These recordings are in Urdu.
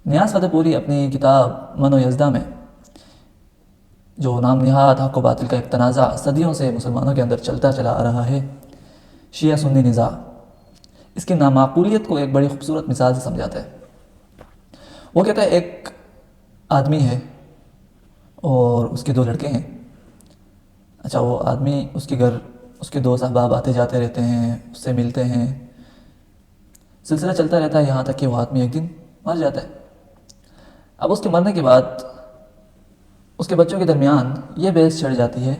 نیاز فتح پوری اپنی کتاب من و یزدہ میں جو نام نہاد حق و باطل کا ایک تنازع صدیوں سے مسلمانوں کے اندر چلتا چلا آ رہا ہے، شیعہ سنی نزاع، اس کی نامعقولیت کو ایک بڑی خوبصورت مثال سے سمجھاتا ہے۔ وہ کہتا ہے ایک آدمی ہے اور اس کے 2 لڑکے ہیں۔ اچھا، وہ آدمی اس کے گھر اس کے دوست احباب آتے جاتے رہتے ہیں، اس سے ملتے ہیں، سلسلہ چلتا رہتا ہے یہاں تک کہ وہ آدمی ایک دن مر جاتا ہے۔ اب اس کے مرنے کے بعد اس کے بچوں کے درمیان یہ بحث چھڑ جاتی ہے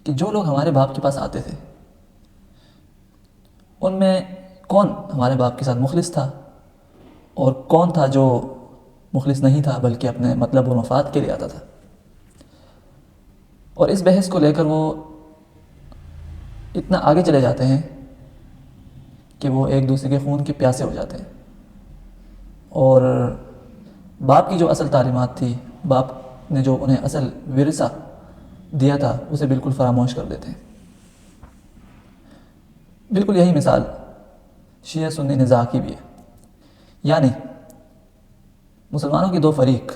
کہ جو لوگ ہمارے باپ کے پاس آتے تھے ان میں کون ہمارے باپ کے ساتھ مخلص تھا اور کون تھا جو مخلص نہیں تھا بلکہ اپنے مطلب و مفاد کے لیے آتا تھا۔ اور اس بحث کو لے کر وہ اتنا آگے چلے جاتے ہیں کہ وہ ایک دوسرے کے خون کے پیاسے ہو جاتے ہیں، اور باپ کی جو اصل تعلیمات تھی، باپ نے جو انہیں اصل ورثہ دیا تھا، اسے بالکل فراموش کر دیتے ہیں۔ بالکل یہی مثال شیعہ سنی نزاع کی بھی ہے، یعنی مسلمانوں کے 2 فریق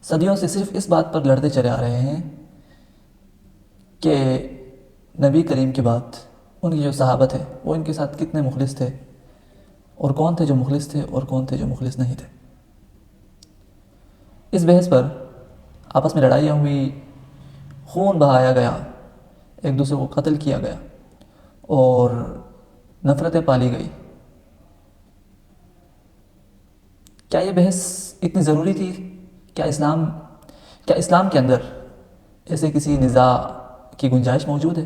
صدیوں سے صرف اس بات پر لڑتے چلے آ رہے ہیں کہ نبی کریم کے بعد ان کی جو صحابت ہے وہ ان کے ساتھ کتنے مخلص تھے، اور کون تھے جو مخلص تھے اور کون تھے جو مخلص نہیں تھے۔ اس بحث پر آپس میں لڑائیاں ہوئی، خون بہایا گیا، ایک دوسرے کو قتل کیا گیا اور نفرتیں پالی گئی۔ کیا یہ بحث اتنی ضروری تھی؟ کیا اسلام کے اندر ایسے کسی نزاع کی گنجائش موجود ہے؟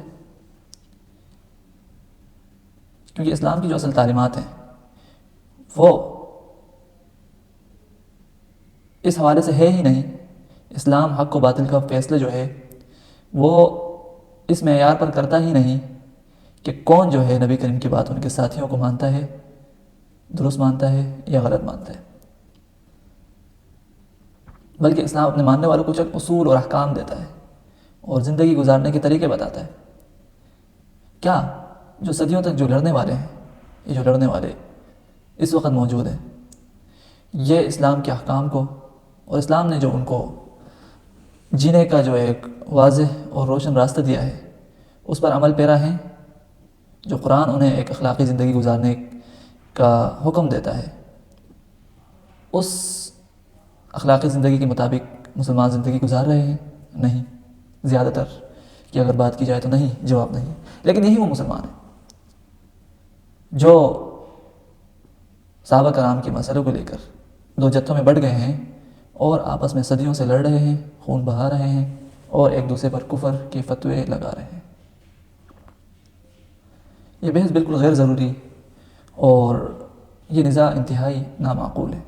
کیونکہ اسلام کی جو اصل تعلیمات ہیں وہ اس حوالے سے ہے ہی نہیں۔ اسلام حق و باطل کا فیصلہ جو ہے وہ اس معیار پر کرتا ہی نہیں کہ کون جو ہے نبی کریم کی بات ان کے ساتھیوں کو مانتا ہے، درست مانتا ہے یا غلط مانتا ہے، بلکہ اسلام اپنے ماننے والوں کو چند اصول اور احکام دیتا ہے اور زندگی گزارنے کے طریقے بتاتا ہے۔ کیا جو صدیوں تک جو لڑنے والے ہیں، یہ جو لڑنے والے اس وقت موجود ہیں، یہ اسلام کے احکام کو اور اسلام نے جو ان کو جینے کا جو ایک واضح اور روشن راستہ دیا ہے اس پر عمل پیرا ہیں؟ جو قرآن انہیں ایک اخلاقی زندگی گزارنے کا حکم دیتا ہے، اس اخلاقی زندگی کے مطابق مسلمان زندگی گزار رہے ہیں؟ نہیں، زیادہ تر کہ اگر بات کی جائے تو نہیں، جواب نہیں۔ لیکن یہی وہ مسلمان ہیں جو صحابہ کرام کے مسئلوں کو لے کر 2 جتھوں میں بٹ گئے ہیں اور آپس میں صدیوں سے لڑ رہے ہیں، خون بہا رہے ہیں اور ایک دوسرے پر کفر کے فتوے لگا رہے ہیں۔ یہ بحث بالکل غیر ضروری اور یہ نزاع انتہائی نامعقول ہے۔